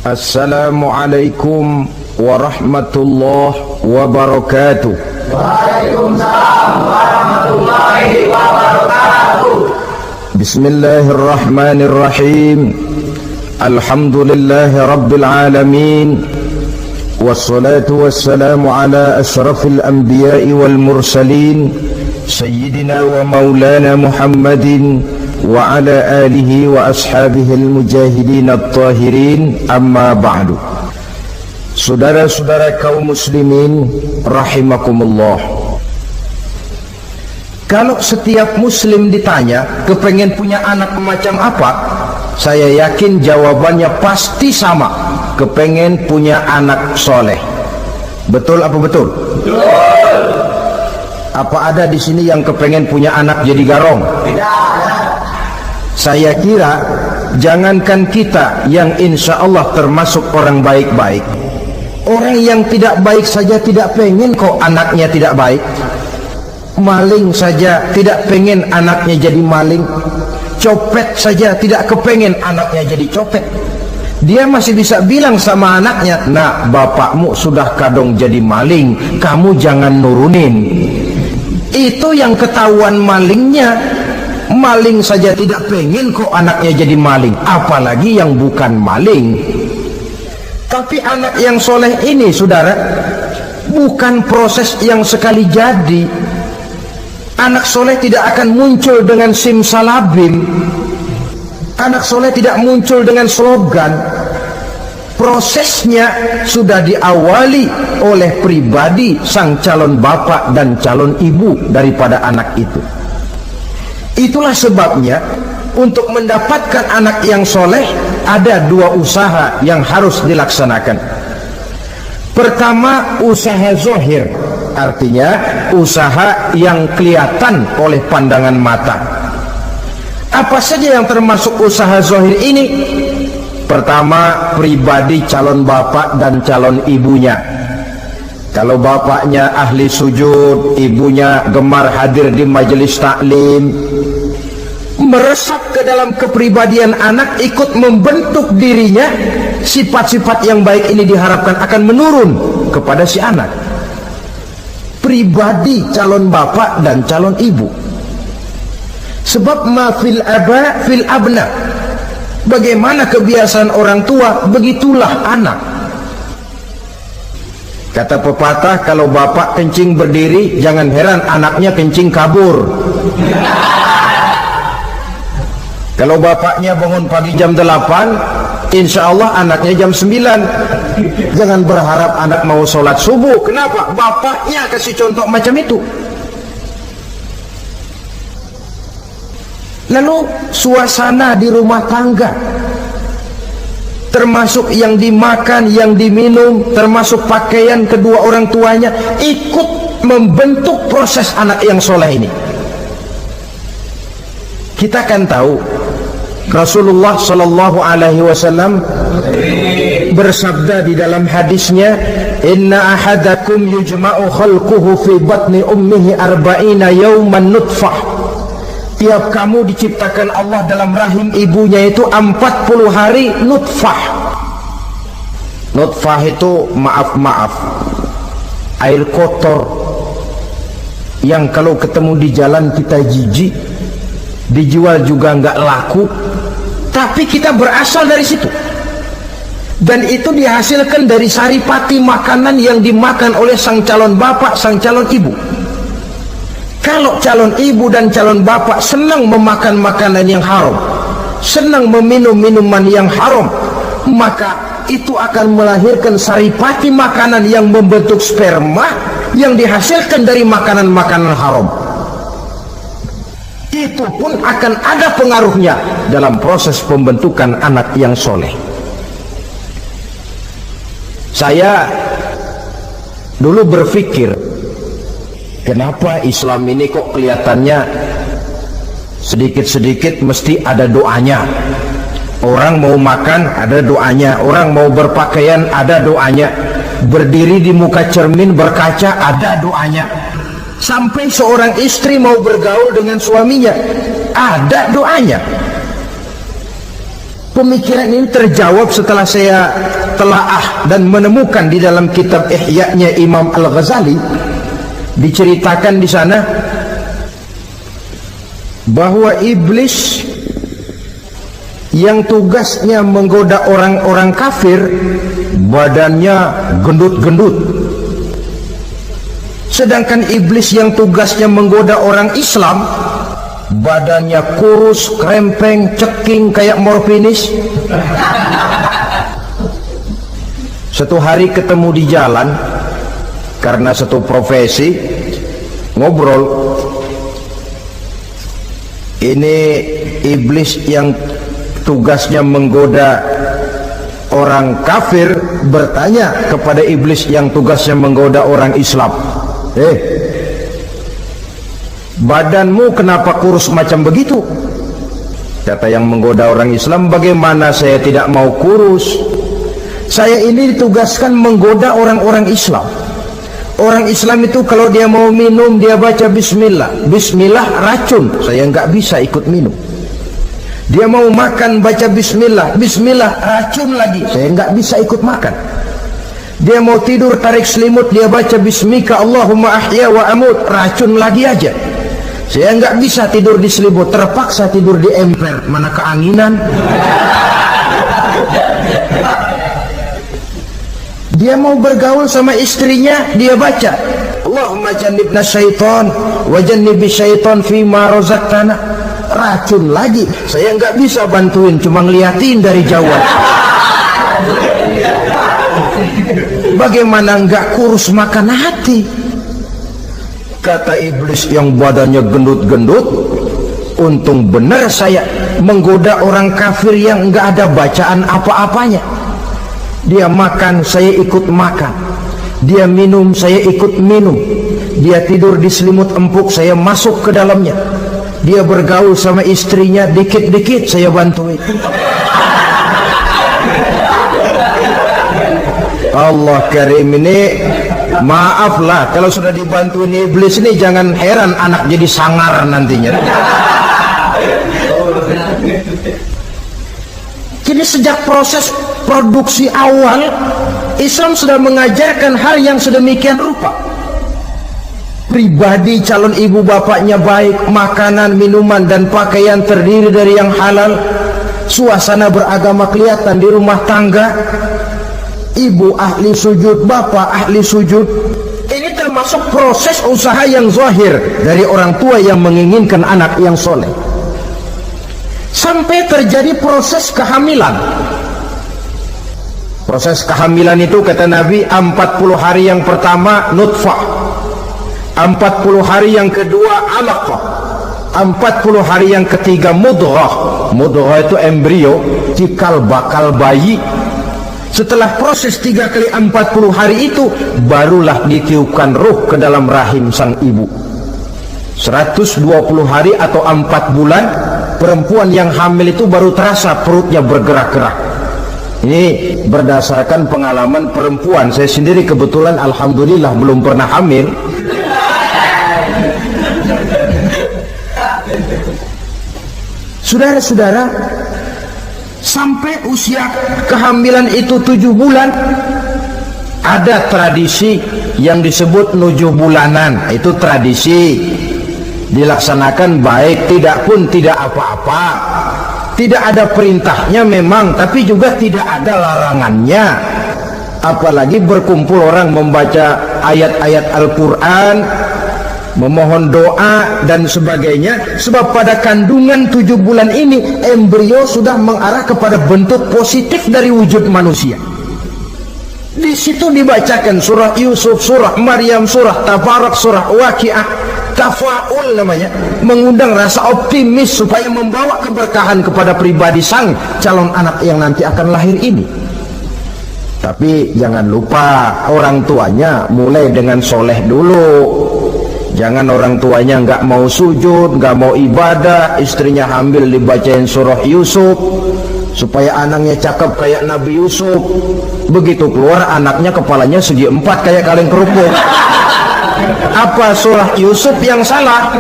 Assalamualaikum warahmatullahi wabarakatuh. Waalaikumsalam warahmatullahi wabarakatuh. Bismillahirrahmanirrahim. Alhamdulillahi rabbil alamin. Wassalatu wassalamu ala ashrafil anbiya'i wal mursalin Sayyidina wa maulana Muhammadin wa ala alihi wa ashabihi al-mujahidin at-tahirin, amma ba'du. Saudara-saudara kaum muslimin rahimakumullah, kalau setiap muslim ditanya kepengen punya anak macam apa, saya yakin jawabannya pasti sama, kepengen punya anak soleh. Betul apa betul? Betul. Apa ada di sini yang kepengen punya anak jadi garong? Tidak. Saya kira jangankan kita yang insya Allah termasuk orang baik-baik, orang yang tidak baik saja tidak pengen kok anaknya tidak baik. Maling saja tidak pengen anaknya jadi maling. Copet saja tidak kepengen anaknya jadi copet. Dia masih bisa bilang sama anaknya, "Nak, bapakmu sudah kadung jadi maling, kamu jangan nurunin." Itu yang ketahuan malingnya. Maling saja tidak pengen kok anaknya jadi maling, apalagi yang bukan maling. Tapi anak yang soleh ini, saudara, bukan proses yang sekali jadi. Anak soleh tidak akan muncul dengan simsalabim. Anak soleh tidak muncul dengan slogan. Prosesnya sudah diawali oleh pribadi sang calon bapak dan calon ibu daripada anak itu. Itulah sebabnya untuk mendapatkan anak yang soleh ada dua usaha yang harus dilaksanakan. Pertama, usaha zohir, artinya usaha yang kelihatan oleh pandangan mata. Apa saja yang termasuk usaha zohir ini? Pertama, pribadi calon bapak dan calon ibunya. Kalau bapaknya ahli sujud, ibunya gemar hadir di majelis taklim, meresap ke dalam kepribadian anak, ikut membentuk dirinya. Sifat-sifat yang baik ini diharapkan akan menurun kepada si anak. Pribadi calon bapak dan calon ibu. Sebab ma fil aba fil abna. Bagaimana kebiasaan orang tua, begitulah anak. Kata pepatah, kalau bapak kencing berdiri, jangan heran anaknya kencing kabur. Kalau bapaknya bangun pagi jam 8, insya Allah anaknya jam 9. Jangan berharap anak mau sholat subuh. Kenapa? Bapaknya kasih contoh macam itu. Lalu suasana di rumah tangga, termasuk yang dimakan, yang diminum, termasuk pakaian kedua orang tuanya, ikut membentuk proses anak yang soleh ini. Kita kan tahu Rasulullah Shallallahu Alaihi Wasallam bersabda di dalam hadisnya, "Inna ahadakum yujma'u khalquhu fi batni ummihi arba'ina yawman nutfah." Tiap kamu diciptakan Allah dalam rahim ibunya itu 40 hari nutfah. Nutfah itu maaf air kotor yang kalau ketemu di jalan kita jijik, dijual juga nggak laku, tapi kita berasal dari situ. Dan itu dihasilkan dari saripati makanan yang dimakan oleh sang calon bapak, sang calon ibu. Kalau calon ibu dan calon bapak senang memakan makanan yang haram, senang meminum minuman yang haram, maka itu akan melahirkan saripati makanan yang membentuk sperma yang dihasilkan dari makanan-makanan haram. Itu pun akan ada pengaruhnya dalam proses pembentukan anak yang soleh. Saya dulu berpikir, kenapa Islam ini kok kelihatannya sedikit-sedikit mesti ada doanya. Orang mau makan ada doanya, orang mau berpakaian ada doanya, berdiri di muka cermin berkaca ada doanya. Sampai seorang istri mau bergaul dengan suaminya ada doanya. Pemikiran ini terjawab setelah saya telaah dan menemukan di dalam kitab Ihya-nya Imam Al-Ghazali. Diceritakan di sana bahwa iblis yang tugasnya menggoda orang-orang kafir badannya gendut-gendut, sedangkan iblis yang tugasnya menggoda orang Islam badannya kurus, krempeng, ceking kayak morfinis. Satu hari ketemu di jalan karena satu profesi, ngobrol. Ini iblis yang tugasnya menggoda orang kafir bertanya kepada iblis yang tugasnya menggoda orang Islam, badanmu kenapa kurus macam begitu? Kata yang menggoda orang Islam, bagaimana saya tidak mau kurus? Saya ini ditugaskan menggoda orang-orang Islam. Orang Islam itu kalau dia mau minum dia baca bismillah. Bismillah racun, saya nggak bisa ikut minum. Dia mau makan baca bismillah. Bismillah racun lagi, saya nggak bisa ikut makan. Dia mau tidur tarik selimut dia baca bismika Allahumma ahya wa amut, racun lagi aja. Saya nggak bisa tidur di selimut, terpaksa tidur di emper, mana keanginan. Dia mau bergaul sama istrinya, dia baca Allahumma jannibna syaitan wa jannibi syaitan fima razaqtana, racun lagi. Saya nggak bisa bantuin, cuma ngeliatin dari jauh. Bagaimana nggak kurus makan hati? Kata iblis yang badannya gendut-gendut, untung benar saya menggoda orang kafir yang nggak ada bacaan apa-apanya. Dia makan, saya ikut makan. Dia minum, saya ikut minum. Dia tidur di selimut empuk, saya masuk ke dalamnya. Dia bergaul sama istrinya, dikit-dikit saya bantuin. Allah Karim, ini maaflah kalau sudah dibantuin iblis ini, jangan heran anak jadi sangar nantinya. Jadi sejak proses produksi awal, Islam sudah mengajarkan hal yang sedemikian rupa. Pribadi calon ibu bapaknya baik, makanan, minuman, dan pakaian terdiri dari yang halal. Suasana beragama kelihatan di rumah tangga. Ibu ahli sujud, bapak ahli sujud. Ini termasuk proses usaha yang zahir dari orang tua yang menginginkan anak yang soleh. Sampai terjadi proses kehamilan. Proses kehamilan itu kata Nabi 40 hari yang pertama nutfah, 40 hari yang kedua alaqah, 40 hari yang ketiga mudghah. Mudghah itu embrio, cikal bakal bayi. Setelah proses 3 kali 40 hari itu, barulah ditiupkan ruh ke dalam rahim sang ibu. 120 hari atau 4 bulan, perempuan yang hamil itu baru terasa perutnya bergerak-gerak. Ini berdasarkan pengalaman perempuan. Saya sendiri kebetulan alhamdulillah belum pernah hamil. Saudara-saudara, sampai usia kehamilan itu 7 bulan, ada tradisi yang disebut 7 bulanan. Itu tradisi dilaksanakan baik, tidak pun tidak apa-apa. Tidak ada perintahnya memang, tapi juga tidak ada larangannya. Apalagi berkumpul orang membaca ayat-ayat Al-Quran, memohon doa dan sebagainya. Sebab pada kandungan 7 bulan ini, embrio sudah mengarah kepada bentuk positif dari wujud manusia. Di situ dibacakan surah Yusuf, surah Maryam, surah Tabarak, surah Waqiah. Tafaul namanya, mengundang rasa optimis supaya membawa keberkahan kepada pribadi sang calon anak yang nanti akan lahir ini. Tapi jangan lupa orang tuanya mulai dengan soleh dulu. Jangan orang tuanya nggak mau sujud, nggak mau ibadah, istrinya hamil dibacain surah Yusuf supaya anaknya cakep kayak Nabi Yusuf. Begitu keluar anaknya kepalanya segi 4 kayak kaleng kerupuk. Apa surah Yusuf yang salah?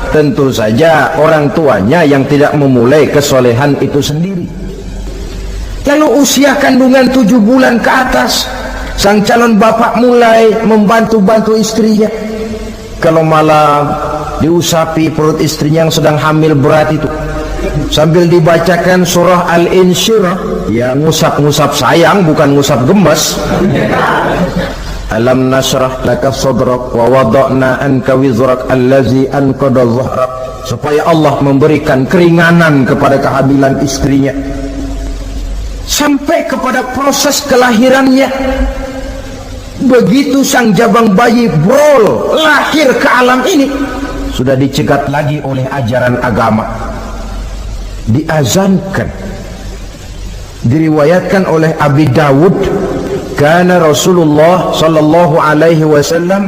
Tentu saja orang tuanya yang tidak memulai kesolehan itu sendiri. Lalu usia kandungan 7 bulan ke atas, sang calon bapak mulai membantu-bantu istrinya. Kalau malam diusapi perut istrinya yang sedang hamil berat itu, sambil dibacakan surah Al-Insyirah, ya ngusap-ngusap sayang, bukan ngusap gemes. Alam nasrah laka sadrak wa wada'na anka wizrak allazi anqadha dhahrak, supaya Allah memberikan keringanan kepada kehamilan istrinya sampai kepada proses kelahirannya. Begitu sang jabang bayi brol lahir ke alam ini, sudah dicegat lagi oleh ajaran agama, diazankan. Diriwayatkan oleh Abi Dawud, kana Rasulullah sallallahu alaihi wasallam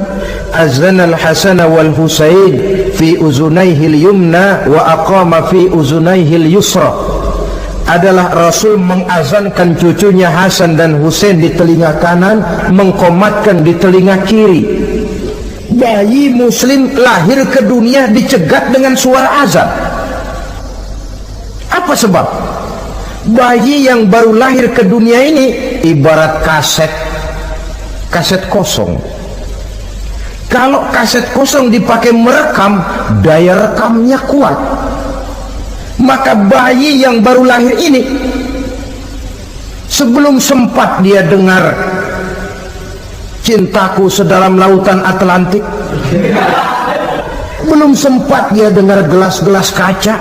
azana al-Hasan wal Husain fi uzunaihi al-yumna wa aqama fi uzunaihi al-yusra. Adalah Rasul mengazankan cucunya Hasan dan Husain di telinga kanan, mengkomatkan di telinga kiri. Bayi muslim lahir ke dunia dicegat dengan suara azan. Apa sebab? Bayi yang baru lahir ke dunia ini ibarat kaset kosong. Kalau kaset kosong dipakai merekam, daya rekamnya kuat. Maka bayi yang baru lahir ini, sebelum sempat dia dengar cintaku sedalam lautan Atlantik, belum sempat dia dengar gelas-gelas kaca,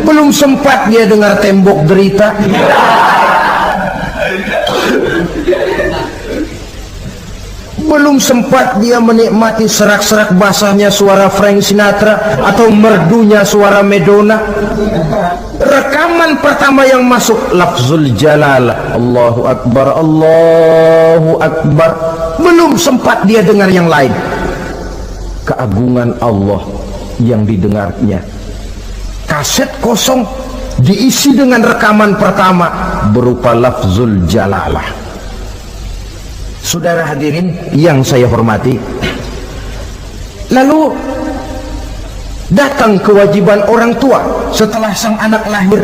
belum sempat dia dengar tembok derita, belum sempat dia menikmati serak-serak basahnya suara Frank Sinatra atau merdunya suara Madonna. Rekaman pertama yang masuk lafzul jalalah, Allahu Akbar, Allahu Akbar. Belum sempat dia dengar yang lain. Keagungan Allah yang didengarnya. Kaset kosong diisi dengan rekaman pertama berupa lafzul jalalah. Saudara hadirin yang saya hormati, lalu datang kewajiban orang tua setelah sang anak lahir.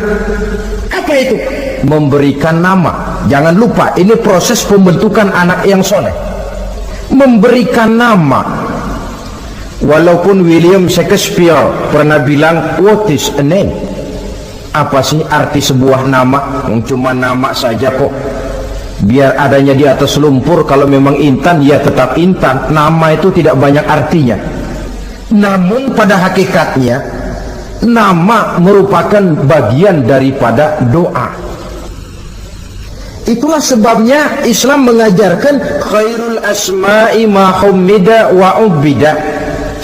Apa itu? Memberikan nama. Jangan lupa, ini proses pembentukan anak yang soleh. Memberikan nama. Walaupun William Shakespeare pernah bilang, what is a name? Apa sih arti sebuah nama? Cuma nama saja kok. Biar adanya di atas lumpur, kalau memang intan ya tetap intan. Nama itu tidak banyak artinya. Namun pada hakikatnya nama merupakan bagian daripada doa. Itulah sebabnya Islam mengajarkan khairul asma'i ma hummida wa ubida.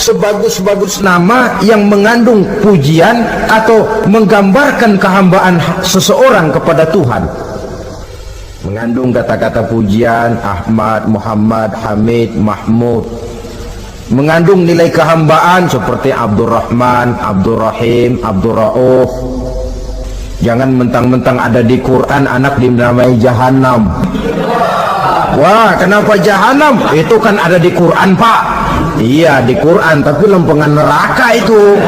Sebagus-bagus nama yang mengandung pujian atau menggambarkan kehambaan seseorang kepada Tuhan. Mengandung kata-kata pujian Ahmad, Muhammad, Hamid, Mahmud. Mengandung nilai kehambaan seperti Abdurrahman, Abdurrahim, Abdurrauf. Jangan mentang-mentang ada di Quran anak dinamai Jahannam. Wah, kenapa Jahannam? Itu kan ada di Quran, Pak. Iya, di Quran, tapi lempengan neraka itu.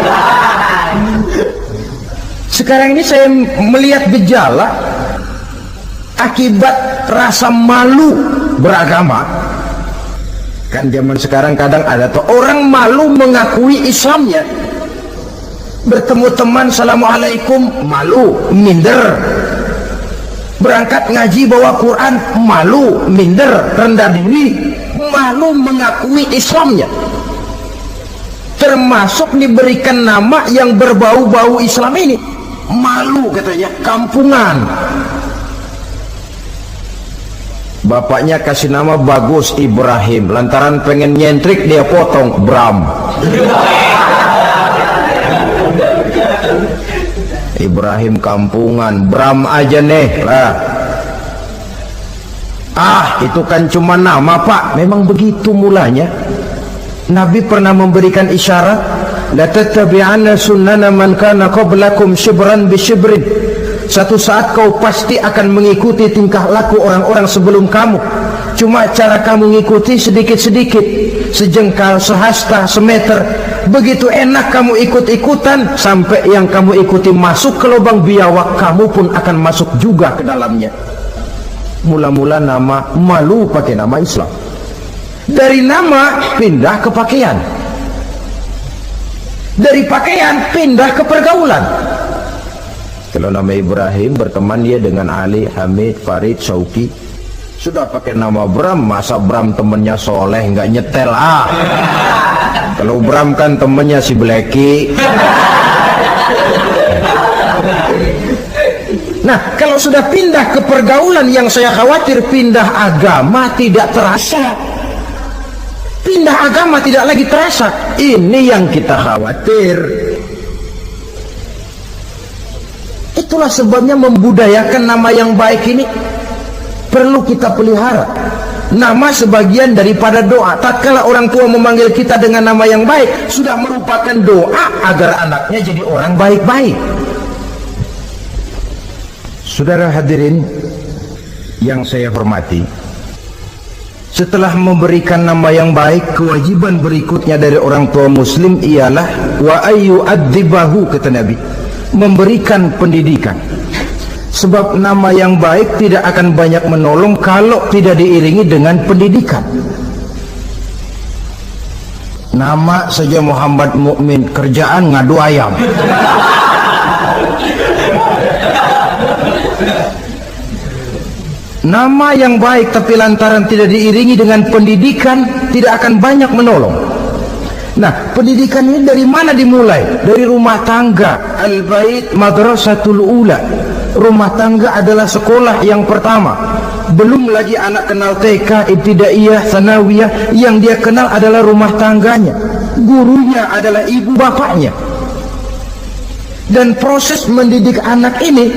Sekarang ini saya melihat gejala akibat rasa malu beragama. Kan zaman sekarang kadang ada tuh orang malu mengakui Islamnya. Bertemu teman, assalamualaikum, malu, minder. Berangkat ngaji bawa Quran, malu, minder, rendah diri, malu mengakui Islamnya. Termasuk diberikan nama yang berbau-bau Islam ini, malu katanya, kampungan. Bapaknya kasih nama bagus Ibrahim, lantaran pengen nyentrik dia potong Bram. Ibrahim kampungan, Bram aja nih lah. Itu kan cuma nama, Pak. Memang begitu mulanya. Nabi pernah memberikan isyarat, la tattabi'anna sunnana man kana qablakum shibran bi shibrin Satu saat kau pasti akan mengikuti tingkah laku orang-orang sebelum kamu. Cuma cara kamu ngikuti sedikit-sedikit, sejengkal, sehasta, semeter. Begitu enak kamu ikut-ikutan, sampai yang kamu ikuti masuk ke lubang biawak, kamu pun akan masuk juga ke dalamnya. Mula-mula nama, malu pakai nama Islam. Dari nama pindah ke pakaian, dari pakaian pindah ke pergaulan. Kalau nama Ibrahim, berteman dia dengan Ali, Hamid, Farid, Syauki. Sudah pakai nama Bram, masa Bram temennya soleh nggak nyetel Kalau Bram kan temennya si Blacky. Nah, kalau sudah pindah ke pergaulan, yang saya khawatir pindah agama tidak terasa. Pindah agama tidak lagi terasa. Ini yang kita khawatir. Itulah sebabnya membudayakan nama yang baik ini perlu kita pelihara. Nama sebagian daripada doa. Tatkala orang tua memanggil kita dengan nama yang baik, sudah merupakan doa agar anaknya jadi orang baik-baik. Saudara hadirin yang saya hormati, setelah memberikan nama yang baik, kewajiban berikutnya dari orang tua muslim ialah wa ayyu'adzibahu, kata Nabi, memberikan pendidikan. Sebab nama yang baik tidak akan banyak menolong kalau tidak diiringi dengan pendidikan. Nama saja Muhammad Mukmin, kerjaan ngadu ayam. Nama yang baik tapi lantaran tidak diiringi dengan pendidikan, tidak akan banyak menolong. Nah, pendidikan ini dari mana dimulai? Dari rumah tangga. Al-bait madrasatul ula. Rumah tangga adalah sekolah yang pertama. Belum lagi anak kenal TK, ibtidaiyah, sanawiyah. Yang dia kenal adalah rumah tangganya. Gurunya adalah ibu bapaknya. Dan proses mendidik anak ini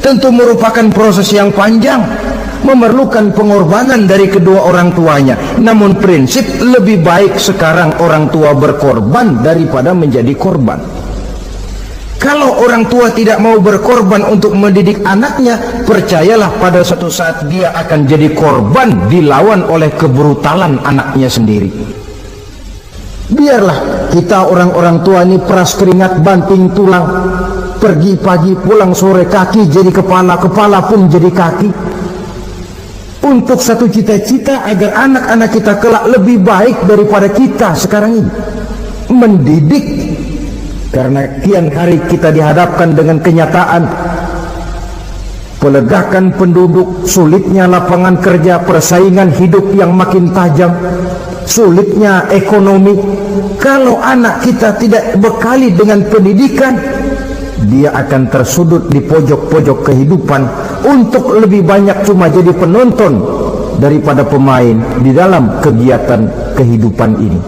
tentu merupakan proses yang panjang, memerlukan pengorbanan dari kedua orang tuanya. Namun prinsip lebih baik sekarang orang tua berkorban daripada menjadi korban. Kalau orang tua tidak mau berkorban untuk mendidik anaknya, percayalah pada suatu saat dia akan jadi korban, dilawan oleh kebrutalan anaknya sendiri. Biarlah kita orang-orang tua ini peras keringat banting tulang, pergi pagi pulang sore, kaki jadi kepala, kepala pun jadi kaki, untuk satu cita-cita agar anak-anak kita kelak lebih baik daripada kita sekarang ini. Mendidik, karena kian hari kita dihadapkan dengan kenyataan peledakan penduduk, sulitnya lapangan kerja, persaingan hidup yang makin tajam, sulitnya ekonomi. Kalau anak kita tidak bekali dengan pendidikan, dia akan tersudut di pojok-pojok kehidupan untuk lebih banyak cuma jadi penonton daripada pemain di dalam kegiatan kehidupan ini.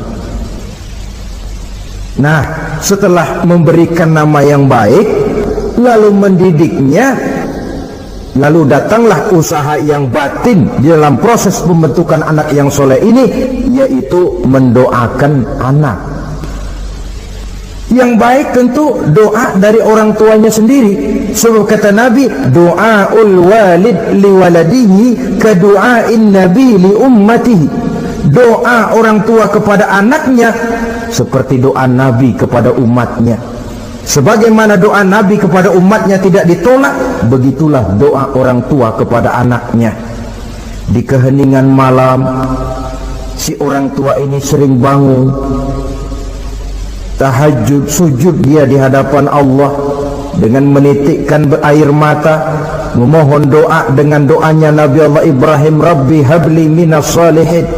Nah, setelah memberikan nama yang baik, lalu mendidiknya, lalu datanglah usaha yang batin di dalam proses pembentukan anak yang soleh ini, yaitu mendoakan anak. Yang baik tentu doa dari orang tuanya sendiri. Sebab kata Nabi, doaul walid liwaladihi kadu'ain nabi li ummatihi. Doa orang tua kepada anaknya seperti doa Nabi kepada umatnya. Sebagaimana doa Nabi kepada umatnya tidak ditolak, begitulah doa orang tua kepada anaknya. Di keheningan malam, si orang tua ini sering bangun, tahajud, sujud dia di hadapan Allah dengan menitikkan air mata, memohon doa dengan doanya Nabi Allah Ibrahim, Rabbi habli minas salihin.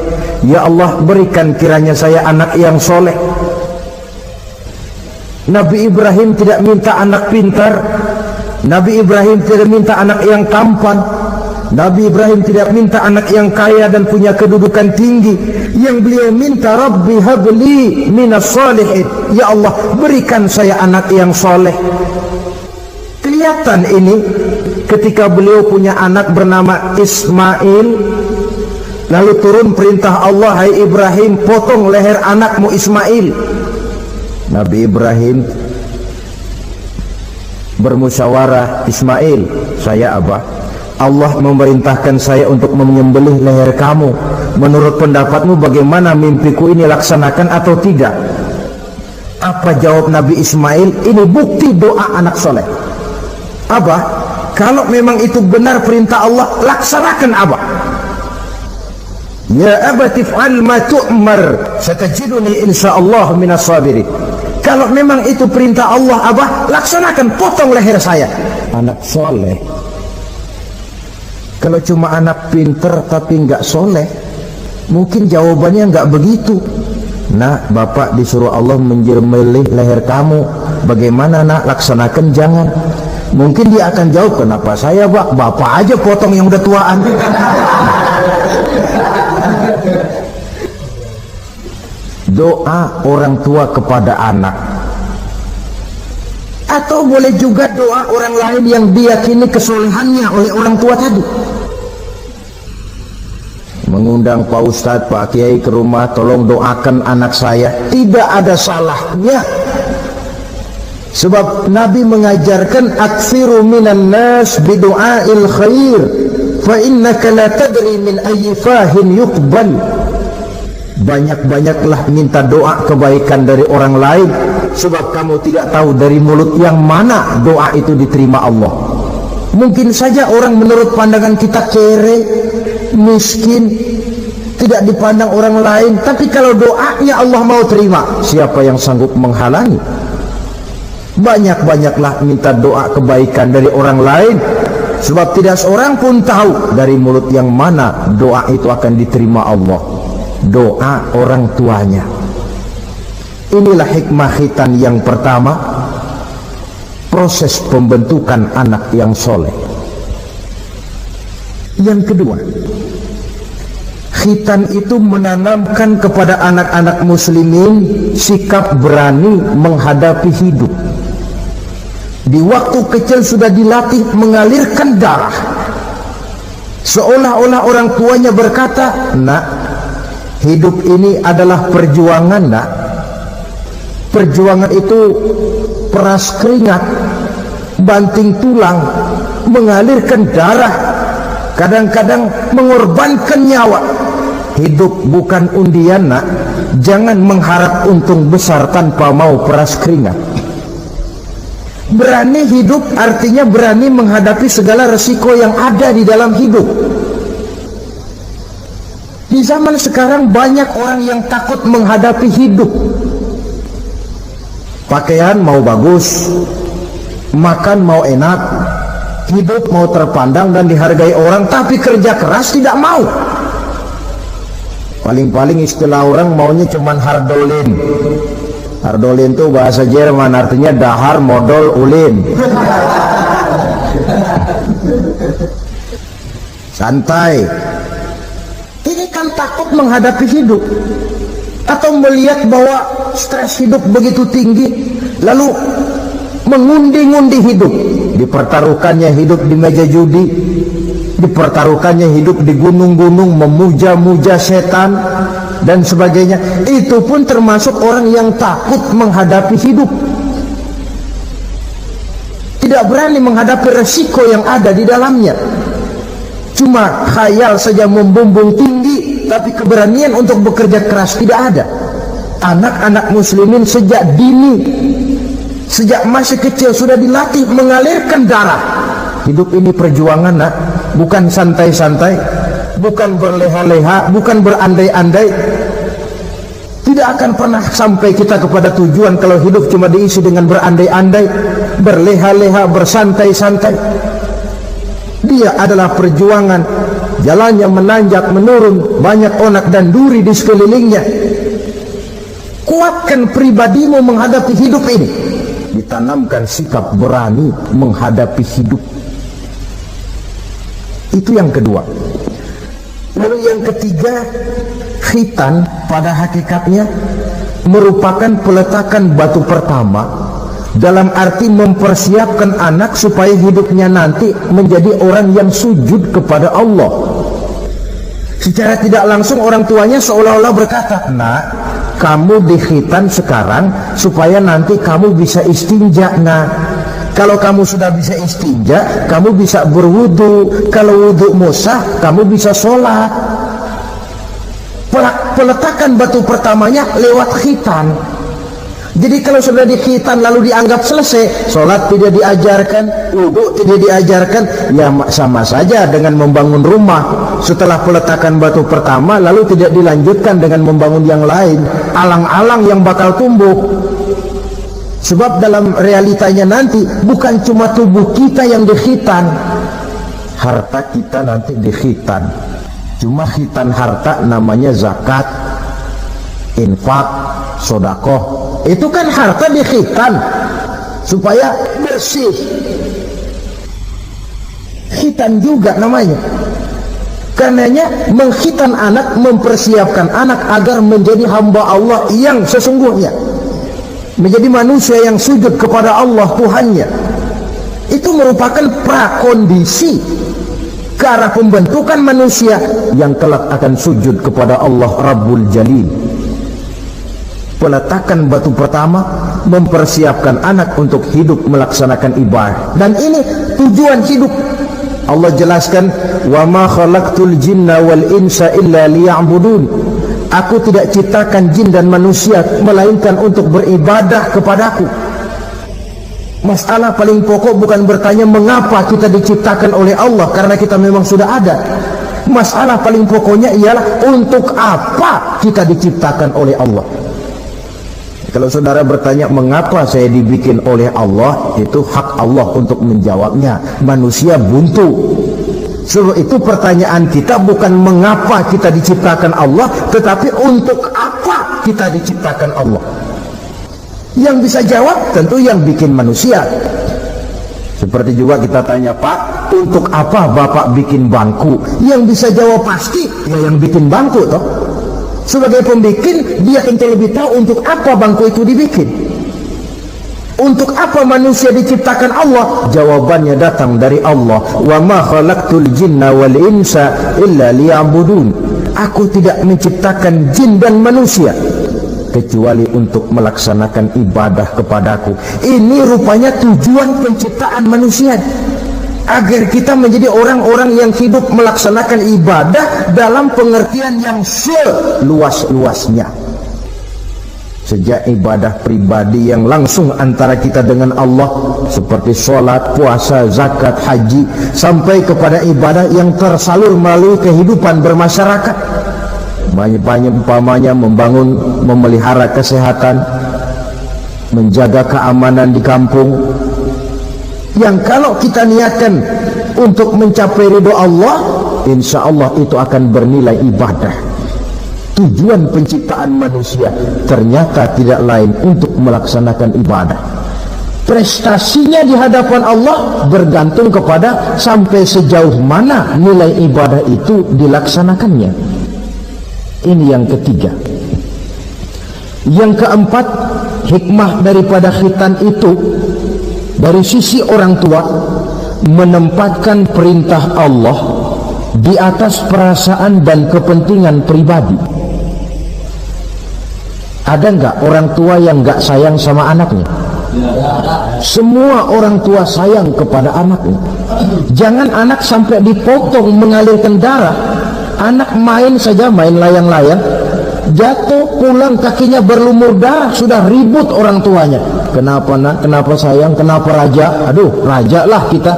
Ya Allah, berikan kiranya saya anak yang soleh. Nabi Ibrahim tidak minta anak pintar, Nabi Ibrahim tidak minta anak yang tampan, Nabi Ibrahim tidak minta anak yang kaya dan punya kedudukan tinggi. Yang beliau minta, Rabbi habli minas salihin. Ya Allah, berikan saya anak yang soleh. Kelihatan ini ketika beliau punya anak bernama Ismail, lalu turun perintah Allah, hai Ibrahim, potong leher anakmu Ismail. Nabi Ibrahim bermusyawarah, Ismail, saya Abah, Allah memerintahkan saya untuk menyembelih leher kamu. Menurut pendapatmu bagaimana mimpiku ini, laksanakan atau tidak? Apa jawab Nabi Ismail? Ini bukti doa anak soleh. Abah, kalau memang itu benar perintah Allah, laksanakan Abah. Ya abati fa'al ma tu'mar, satajiduni insyaallah minas sabirin. Kalau memang itu perintah Allah, Abah, laksanakan, potong leher saya. Anak soleh. Kalau cuma anak pinter tapi nggak soleh, mungkin jawabannya nggak begitu. Nak, bapak disuruh Allah menjembelih leher kamu. Bagaimana nak, laksanakan jangan. Mungkin dia akan jawab, kenapa saya Pak? Bapak aja potong yang udah tuaan. Doa orang tua kepada anak, atau boleh juga doa orang lain yang diyakini kesolehannya oleh orang tua tadi. Mengundang Pak Ustadz, Pak Kiai ke rumah, tolong doakan anak saya, tidak ada salahnya. Sebab Nabi mengajarkan aksiru minan nas bidu'ail khair fa innaka la tadri min ayyi fahin yuqbal. Banyak-banyaklah minta doa kebaikan dari orang lain, sebab kamu tidak tahu dari mulut yang mana doa itu diterima Allah. Mungkin saja orang menurut pandangan kita kere, miskin, tidak dipandang orang lain, tapi kalau doanya Allah mau terima, siapa yang sanggup menghalangi? Banyak-banyaklah minta doa kebaikan dari orang lain, sebab tidak seorang pun tahu dari mulut yang mana doa itu akan diterima Allah. Doa orang tuanya. Inilah hikmah khitan yang pertama, proses pembentukan anak yang soleh. Yang kedua, khitan itu menanamkan kepada anak-anak muslimin sikap berani menghadapi hidup. Di waktu kecil sudah dilatih mengalirkan darah, seolah-olah orang tuanya berkata, nak, hidup ini adalah perjuangan, nak. Perjuangan itu peras keringat, banting tulang, mengalirkan darah, kadang-kadang mengorbankan nyawa. Hidup bukan undian, nak. Jangan mengharap untung besar tanpa mau peras keringat. Berani hidup artinya berani menghadapi segala resiko yang ada di dalam hidup. Di zaman sekarang banyak orang yang takut menghadapi hidup. Pakaian mau bagus, makan mau enak, hidup mau terpandang dan dihargai orang, tapi kerja keras tidak mau. Paling-paling istilah orang maunya cuman hardolin. Hardolin itu bahasa Jerman, artinya dahar modal ulin. Santai. Ini kan takut menghadapi hidup, atau melihat bahwa stres hidup begitu tinggi, lalu mengundi-ngundi hidup. Dipertaruhkannya hidup di meja judi, dipertaruhkannya hidup di gunung-gunung, memuja-muja setan dan sebagainya. Itu pun termasuk orang yang takut menghadapi hidup, tidak berani menghadapi resiko yang ada di dalamnya. Cuma khayal saja membumbung tinggi, tapi keberanian untuk bekerja keras tidak ada. Anak-anak muslimin sejak dini, sejak masih kecil sudah dilatih mengalirkan darah. Hidup ini perjuangan, nak. Bukan santai-santai, bukan berleha-leha, bukan berandai-andai. Tidak akan pernah sampai kita kepada tujuan kalau hidup cuma diisi dengan berandai-andai, berleha-leha, bersantai-santai. Dia adalah perjuangan, jalannya menanjak menurun, banyak onak dan duri di sekelilingnya. Kuatkan pribadimu menghadapi hidup ini, ditanamkan sikap berani menghadapi hidup. Itu yang kedua. Lalu yang ketiga, khitan pada hakikatnya merupakan peletakan batu pertama, dalam arti mempersiapkan anak supaya hidupnya nanti menjadi orang yang sujud kepada Allah. Secara tidak langsung orang tuanya seolah-olah berkata, nak, kamu dikhitan sekarang supaya nanti kamu bisa istinja, nak. Kalau kamu sudah bisa istinja, kamu bisa berwudu. Kalau wudumu sah, kamu bisa sholat. Peletakan batu pertamanya lewat khitan. Jadi kalau sudah dikhitan lalu dianggap selesai, sholat tidak diajarkan, wudu tidak diajarkan, ya sama saja dengan membangun rumah. Setelah peletakan batu pertama lalu tidak dilanjutkan dengan membangun yang lain, alang-alang yang bakal tumbuh. Sebab dalam realitanya nanti bukan cuma tubuh kita yang dikhitan, harta kita nanti dikhitan. Cuma khitan harta namanya zakat, infak, sodakoh. Itu kan harta dikhitan supaya bersih. Khitan juga namanya. Karenanya mengkhitan anak, mempersiapkan anak agar menjadi hamba Allah yang sesungguhnya, menjadi manusia yang sujud kepada Allah Tuhannya. Itu merupakan prakondisi ke arah pembentukan manusia yang kelak akan sujud kepada Allah Rabbul Jalil. Peletakan batu pertama mempersiapkan anak untuk hidup melaksanakan ibadah, dan ini tujuan hidup. Allah jelaskan, wa ma khalaqtul jinna wal insa illa liya'budun. Aku tidak ciptakan jin dan manusia melainkan untuk beribadah kepadaku. Masalah paling pokok bukan bertanya mengapa kita diciptakan oleh Allah, karena kita memang sudah ada. Masalah paling pokoknya ialah untuk apa kita diciptakan oleh Allah. Kalau saudara bertanya mengapa saya dibikin oleh Allah, itu hak Allah untuk menjawabnya. Manusia buntu. Sebab itu pertanyaan kita bukan mengapa kita diciptakan Allah, tetapi untuk apa kita diciptakan Allah. Yang bisa jawab tentu yang bikin manusia. Seperti juga kita tanya, Pak, untuk apa Bapak bikin bangku? Yang bisa jawab pasti ya yang bikin bangku toh. Sebagai pembikin, dia tentu lebih tahu untuk apa bangku itu dibikin. Untuk apa manusia diciptakan Allah? Jawabannya datang dari Allah. Wa ma khalaqtul jinna wal insa illa liya'budun. Aku tidak menciptakan jin dan manusia kecuali untuk melaksanakan ibadah kepadaku. Ini rupanya tujuan penciptaan manusia, agar kita menjadi orang-orang yang hidup melaksanakan ibadah dalam pengertian yang seluas-luasnya. Sejak ibadah pribadi yang langsung antara kita dengan Allah, seperti sholat, puasa, zakat, haji, sampai kepada ibadah yang tersalur melalui kehidupan bermasyarakat. Banyak-banyak umpamanya membangun, memelihara kesehatan, menjaga keamanan di kampung, yang kalau kita niatkan untuk mencapai ridho Allah, insya Allah itu akan bernilai ibadah. Tujuan penciptaan manusia ternyata tidak lain untuk melaksanakan ibadah. Prestasinya di hadapan Allah bergantung kepada sampai sejauh mana nilai ibadah itu dilaksanakannya. Ini yang ketiga. Yang keempat, hikmah daripada khitan itu dari sisi orang tua, menempatkan perintah Allah di atas perasaan dan kepentingan pribadi. Ada enggak orang tua yang enggak sayang sama anaknya? Semua orang tua sayang kepada anaknya. Jangan anak sampai dipotong mengalirkan darah. Anak main saja, main layang-layang, jatuh pulang kakinya berlumur darah, sudah ribut orang tuanya. Kenapa nak? Kenapa sayang? Kenapa raja? Aduh, raja lah kita.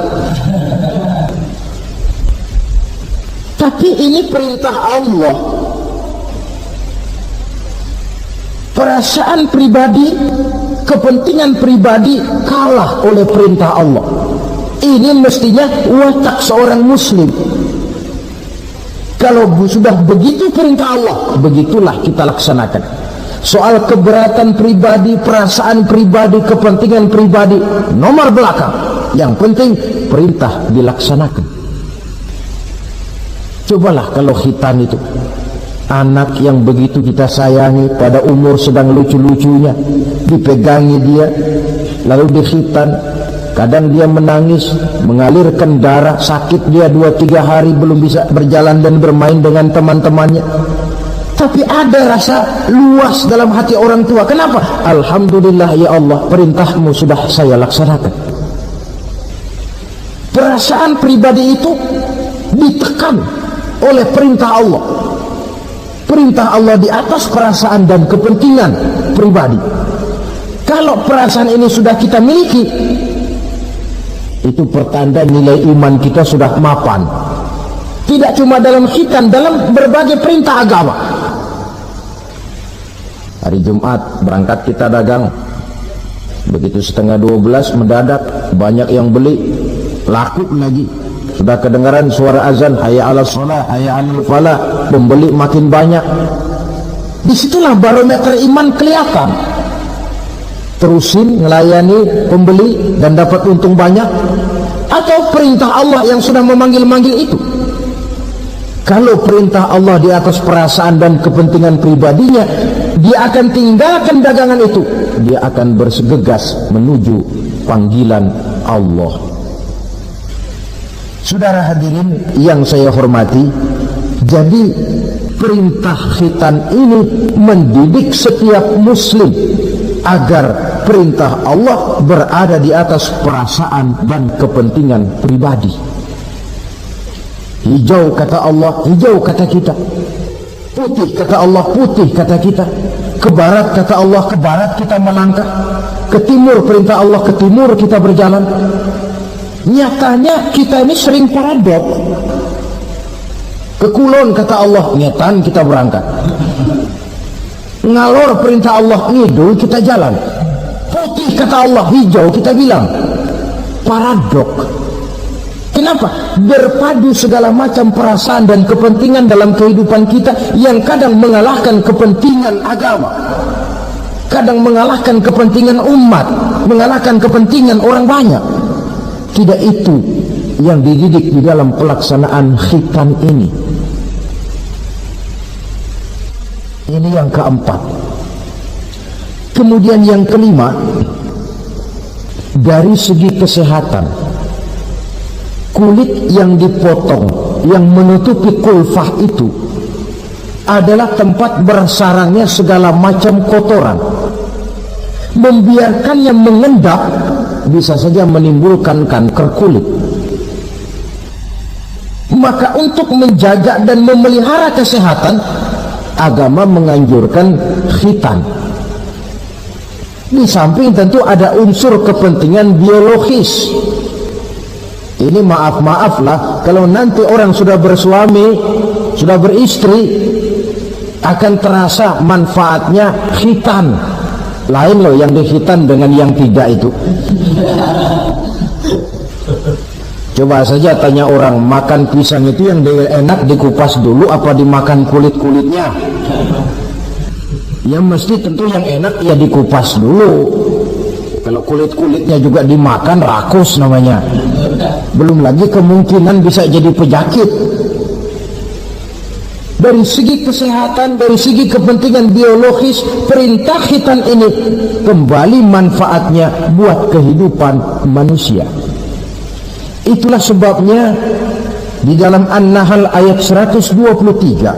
Tapi ini perintah Allah. Perasaan pribadi, kepentingan pribadi kalah oleh perintah Allah. Ini mestinya watak seorang muslim. Kalau sudah begitu perintah Allah, begitulah kita laksanakan. Soal keberatan pribadi, perasaan pribadi, kepentingan pribadi, nomor belakang. Yang penting perintah dilaksanakan. Cobalah kalau khitan itu, anak yang begitu kita sayangi, pada umur sedang lucu-lucunya, dipegangi dia, lalu dikhitan. Kadang dia menangis, mengalirkan darah, sakit dia 2-3 hari belum bisa berjalan dan bermain dengan teman-temannya. Tapi ada rasa luas dalam hati orang tua. Kenapa? Alhamdulillah ya Allah, perintahmu sudah saya laksanakan. Perasaan pribadi itu ditekan oleh perintah Allah. Perintah Allah di atas perasaan dan kepentingan pribadi. Kalau perasaan ini sudah kita miliki, itu pertanda nilai iman kita sudah mapan. Tidak cuma dalam khitan, dalam berbagai perintah agama. Hari Jumat berangkat kita dagang, begitu 11:30 mendadak banyak yang beli, laku lagi. Sudah kedengaran suara azan, hayya 'alas shalah, hayya 'alal falah, pembeli makin banyak. Disitulah barometer iman kelihatan. Terusin melayani pembeli dan dapat untung banyak, atau perintah Allah yang sudah memanggil-manggil itu. Kalau perintah Allah di atas perasaan dan kepentingan pribadinya, dia akan tinggalkan dagangan itu. Dia akan bergegas menuju panggilan Allah. Saudara hadirin yang saya hormati, jadi perintah khitan ini mendidik setiap muslim agar perintah Allah berada di atas perasaan dan kepentingan pribadi. Hijau kata Allah, hijau kata kita. Putih kata Allah, putih kata kita. Ke barat kata Allah, ke barat kita melangkah. Ke timur perintah Allah, ke timur kita berjalan. Nyatanya kita ini sering paradok. Ke kulon kata Allah, nyetan kita berangkat. Ngalor perintah Allah, ngidul kita jalan. Putih kata Allah, hijau kita bilang. Paradok. Kenapa? Berpadu segala macam perasaan dan kepentingan dalam kehidupan kita yang kadang mengalahkan kepentingan agama, kadang mengalahkan kepentingan umat, mengalahkan kepentingan orang banyak. Tidak itu yang dididik di dalam pelaksanaan khitan ini. Ini yang keempat. Kemudian yang kelima, dari segi kesehatan, kulit yang dipotong, yang menutupi kulfah itu adalah tempat bersarangnya segala macam kotoran. Membiarkannya mengendap bisa saja menimbulkan kanker kulit. Maka untuk menjaga dan memelihara kesehatan, agama menganjurkan khitan. Di samping tentu ada unsur kepentingan biologis. Ini maaf lah, kalau nanti orang sudah bersuami, sudah beristri, akan terasa manfaatnya khitan. Lain loh yang dikhitan dengan yang tidak itu. Coba saja tanya orang, makan pisang itu yang enak dikupas dulu apa dimakan kulit-kulitnya? Ya mesti tentu yang enak ya dikupas dulu. Kalau kulit-kulitnya juga dimakan, rakus namanya. Belum lagi kemungkinan bisa jadi penyakit. Dari segi kesehatan, dari segi kepentingan biologis, perintah khitan ini kembali manfaatnya buat kehidupan manusia. Itulah sebabnya di dalam An-Nahl ayat 123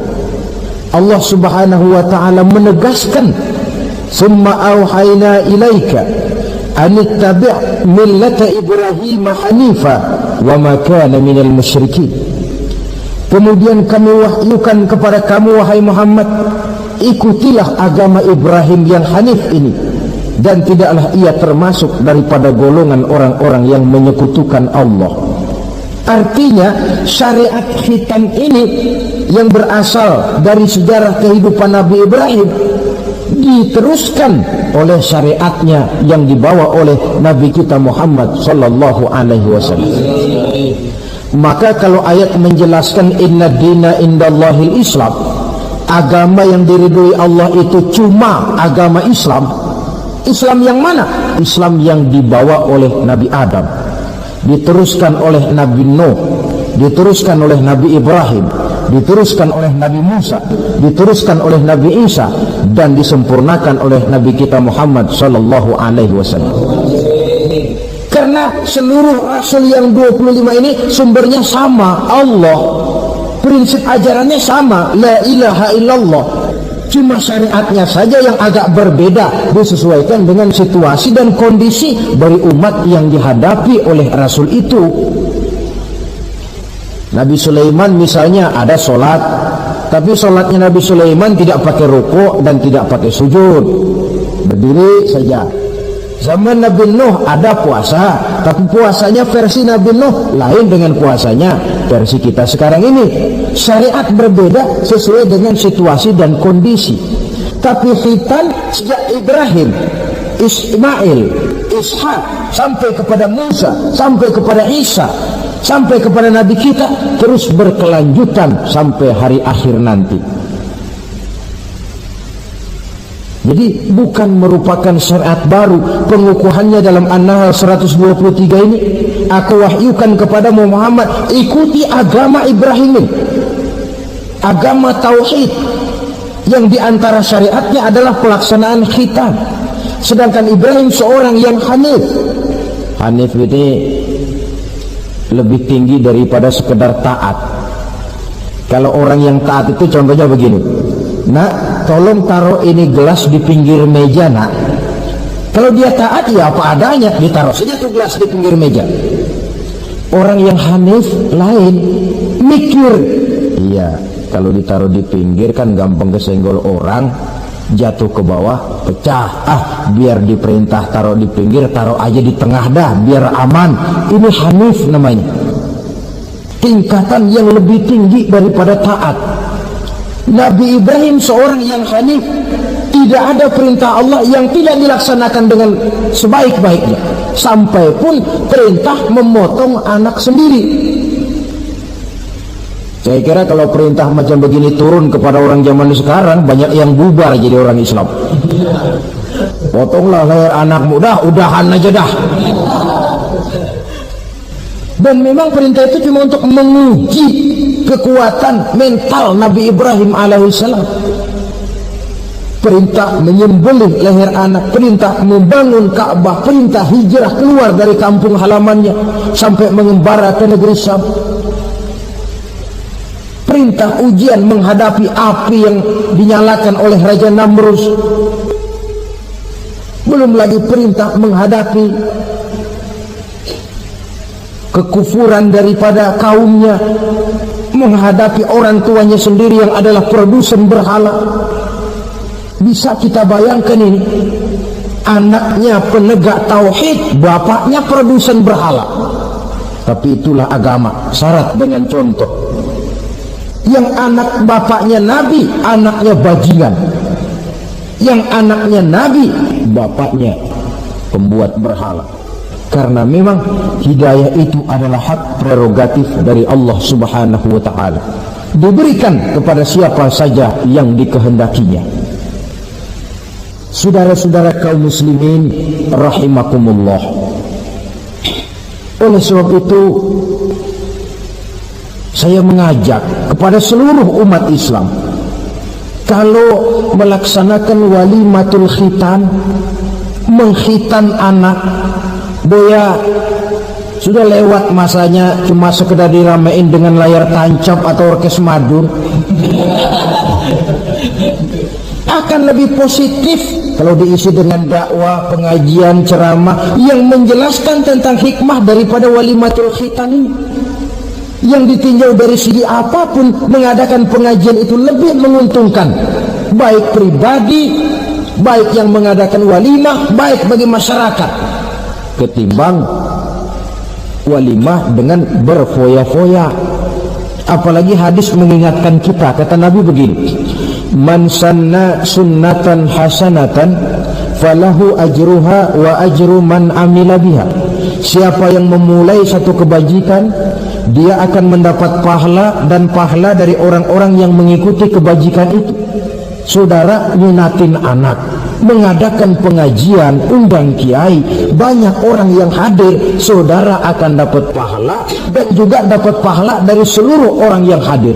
Allah Subhanahu wa taala menegaskan, "Summa auhayna ilaika an ittabi' millata Ibrahim hanifa wa ma kana minal musyrikin." Kemudian kami wahyukan kepada kamu wahai Muhammad, ikutilah agama Ibrahim yang hanif ini, dan tidaklah ia termasuk daripada golongan orang-orang yang menyekutukan Allah. Artinya syariat khitan ini yang berasal dari sejarah kehidupan Nabi Ibrahim diteruskan oleh syariatnya yang dibawa oleh Nabi kita Muhammad sallallahu alaihi wasallam. Maka kalau ayat menjelaskan inna dina indallahil Islam, agama yang diridhoi Allah itu cuma agama Islam. Islam yang mana? Islam yang dibawa oleh Nabi Adam, diteruskan oleh Nabi Nuh, diteruskan oleh Nabi Ibrahim, diteruskan oleh Nabi Musa, diteruskan oleh Nabi Isa, dan disempurnakan oleh Nabi kita Muhammad sallallahu alaihi wasallam. Karena seluruh rasul yang 25 ini sumbernya sama, Allah. Prinsip ajarannya sama, la ilaha illallah. Cuma syariatnya saja yang agak berbeda, disesuaikan dengan situasi dan kondisi dari umat yang dihadapi oleh Rasul itu. Nabi Sulaiman misalnya ada sholat, tapi sholatnya Nabi Sulaiman tidak pakai rukuk dan tidak pakai sujud, berdiri saja. Zaman Nabi Nuh ada puasa, tapi puasanya versi Nabi Nuh lain dengan puasanya versi kita sekarang ini. Syariat berbeda sesuai dengan situasi dan kondisi. Tapi khitan sejak Ibrahim, Ismail, Ishak sampai kepada Musa, sampai kepada Isa, sampai kepada Nabi kita, terus berkelanjutan sampai hari akhir nanti. Jadi bukan merupakan syariat baru. Pengukuhannya dalam An-Nahl 123 ini, aku wahyukan kepada Muhammad, ikuti agama Ibrahim, agama tauhid, yang diantara syariatnya adalah pelaksanaan khitan. Sedangkan Ibrahim seorang yang hanif. Hanif ini lebih tinggi daripada sekedar taat. Kalau orang yang taat itu contohnya begini, nak, tolong taruh ini gelas di pinggir meja, nak. Kalau dia taat ya apa adanya, ditaruh saja tuh gelas di pinggir meja. Orang yang hanif lain, mikir. Iya, kalau ditaruh di pinggir kan gampang kesenggol orang, jatuh ke bawah, pecah. Biar diperintah taruh di pinggir, taruh aja di tengah dah, biar aman. Ini hanif namanya. Tingkatan yang lebih tinggi daripada taat. Nabi Ibrahim seorang yang hanif. Tidak ada perintah Allah yang tidak dilaksanakan dengan sebaik-baiknya, sampai pun perintah memotong anak sendiri. Saya kira kalau perintah macam begini turun kepada orang zaman sekarang, banyak yang bubar jadi orang Islam. Potonglah leher anakmu, udahan aja dah. Dan memang perintah itu cuma untuk menguji kekuatan mental Nabi Ibrahim alaihissalam. Perintah menyembelih leher anak, perintah membangun Ka'bah, perintah hijrah keluar dari kampung halamannya sampai mengembara ke negeri Syam. Perintah ujian menghadapi api yang dinyalakan oleh Raja Namrus. Belum lagi perintah menghadapi kekufuran daripada kaumnya, menghadapi orang tuanya sendiri yang adalah produsen berhala. Bisa kita bayangkan ini, anaknya penegak tauhid, bapaknya produsen berhala. Tapi itulah agama, syarat dengan contoh. Yang anak bapaknya nabi, anaknya bajingan. Yang anaknya nabi, bapaknya pembuat berhala. Karena memang hidayah itu adalah hak prerogatif dari Allah Subhanahu wa ta'ala, diberikan kepada siapa saja yang dikehendakinya. Saudara-saudara kaum muslimin rahimakumullah, oleh sebab itu saya mengajak kepada seluruh umat Islam, kalau melaksanakan walimatul khitan, mengkhitan anak, boya sudah lewat masanya cuma sekedar diramein dengan layar tancap atau orkes madur. Akan lebih positif kalau diisi dengan dakwah, pengajian, ceramah yang menjelaskan tentang hikmah daripada walimatul khitan ini. Yang ditinjau dari segi apapun, mengadakan pengajian itu lebih menguntungkan, baik pribadi, baik yang mengadakan walimah, baik bagi masyarakat, ketimbang walimah dengan berfoya-foya. Apalagi hadis mengingatkan kita, kata Nabi begini, man sanna sunnatan hasanatan falahu ajruha wa ajru man amila biha. Siapa yang memulai satu kebajikan, dia akan mendapat pahala dan pahala dari orang-orang yang mengikuti kebajikan itu. Saudara nyunatin anak, mengadakan pengajian, undang kiai, banyak orang yang hadir, saudara akan dapat pahala dan juga dapat pahala dari seluruh orang yang hadir.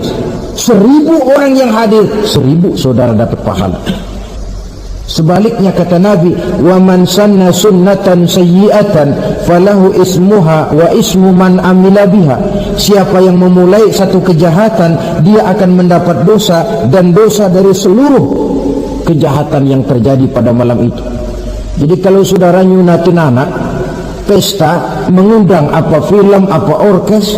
1000 orang yang hadir, 1000 saudara dapat pahala. Sebaliknya kata Nabi, wa man sanna sunnatan sayyi'atan falahu ismuha wa ismu man amila biha. Siapa yang memulai satu kejahatan, dia akan mendapat dosa dan dosa dari seluruh kejahatan yang terjadi pada malam itu. Jadi kalau saudara nyunatin anak, pesta, mengundang apa film, apa orkes,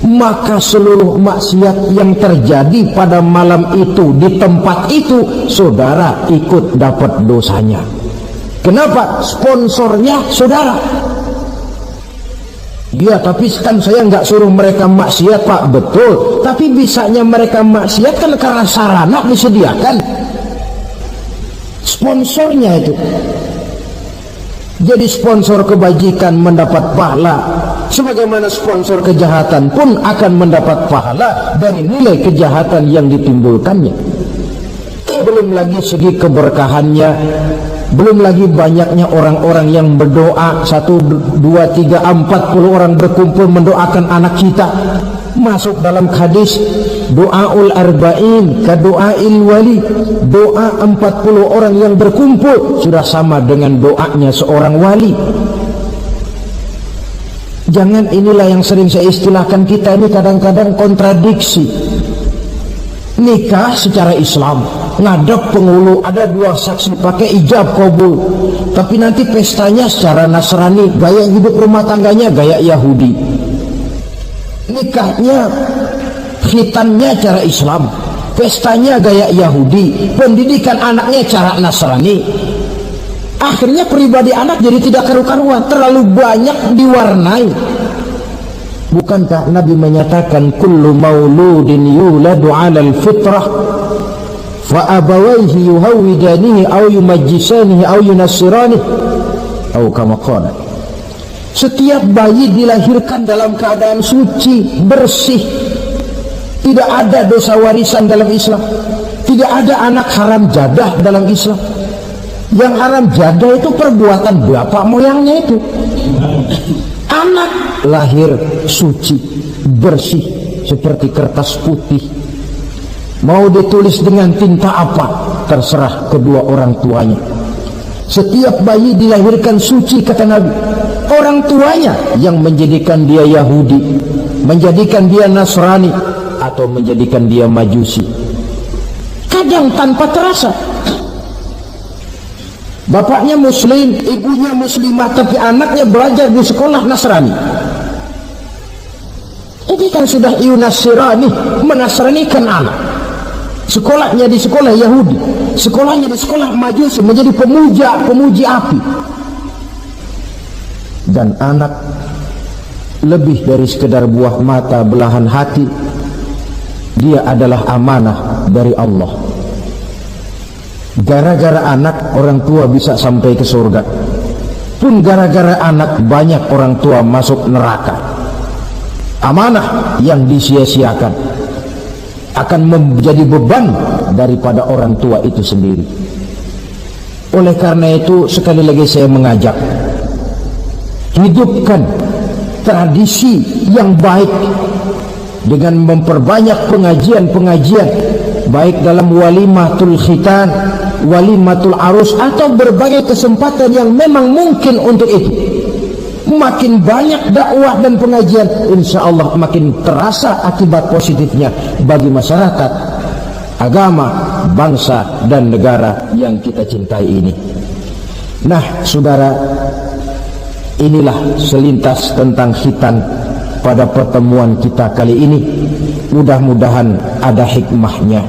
maka seluruh maksiat yang terjadi pada malam itu di tempat itu, saudara ikut dapat dosanya. Kenapa? Sponsornya saudara. Ya, tapi kan saya nggak suruh mereka maksiat, Pak. Betul, tapi bisanya mereka maksiat kan karena sarana disediakan, sponsornya itu. Jadi sponsor kebajikan mendapat pahala, sebagaimana sponsor kejahatan pun akan mendapat pahala dari nilai kejahatan yang ditimbulkannya. Belum lagi segi keberkahannya, belum lagi banyaknya orang-orang yang berdoa, 1, 2, 3, 40 orang berkumpul mendoakan anak kita. Masuk dalam hadis doaul arba'in ka doail wali, doa 40 orang yang berkumpul sudah sama dengan doanya seorang wali. Jangan, inilah yang sering saya istilahkan, kita ini kadang-kadang kontradiksi. Nikah secara Islam, ngadep penghulu, ada 2 saksi, pakai ijab kabul, tapi nanti pestanya secara Nasrani, gaya hidup rumah tangganya gaya Yahudi. Nikahnya, khitannya cara Islam, pestanya gaya Yahudi, pendidikan anaknya cara Nasrani. Akhirnya pribadi anak jadi tidak karu-karuan, terlalu banyak diwarnai. Bukankah Nabi menyatakan kullu mauludin yuladu 'alal fitrah fa abawayhi yuhawidanihi aw yumajjisanihi aw yunassiranihi atau kama qala. Setiap bayi dilahirkan dalam keadaan suci, bersih, tidak ada dosa warisan dalam Islam, tidak ada anak haram jadah dalam Islam. Yang haram jadah itu perbuatan bapak moyangnya itu. Anak lahir suci, bersih, seperti kertas putih. Mau ditulis dengan tinta apa, terserah kedua orang tuanya. Setiap bayi dilahirkan suci, kata Nabi. Orang tuanya yang menjadikan dia Yahudi, menjadikan dia Nasrani, atau menjadikan dia Majusi. Kadang tanpa terasa. Bapaknya muslim, ibunya muslimah, tapi anaknya belajar di sekolah Nasrani. Ini kan sudah yunasirani, menasranikan anak. Sekolahnya di sekolah Yahudi, sekolahnya di sekolah Majusi, menjadi pemuji api. Dan anak lebih dari sekedar buah mata, belahan hati. Dia adalah amanah dari Allah. Gara-gara anak, orang tua bisa sampai ke surga. Pun gara-gara anak, banyak orang tua masuk neraka. Amanah yang disia-siakan akan menjadi beban daripada orang tua itu sendiri. Oleh karena itu, sekali lagi saya mengajak, hidupkan tradisi yang baik dengan memperbanyak pengajian-pengajian, baik dalam walimatul khitan, walimatul arus, atau berbagai kesempatan yang memang mungkin untuk itu. Makin banyak dakwah dan pengajian, insya Allah makin terasa akibat positifnya bagi masyarakat, agama, bangsa, dan negara yang kita cintai ini. Nah, saudara, inilah selintas tentang khitan pada pertemuan kita kali ini. Mudah-mudahan ada hikmahnya.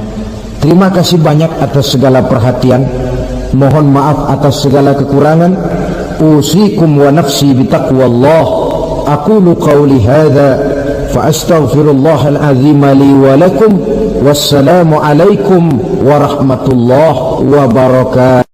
Terima kasih banyak atas segala perhatian. Mohon maaf atas segala kekurangan. Usikum wa nafsi bitaqwallah. Aqulu qawli hadha fa astaghfirullahal azim li wa lakum. Wassalamu alaikum warahmatullahi wabarakatuh.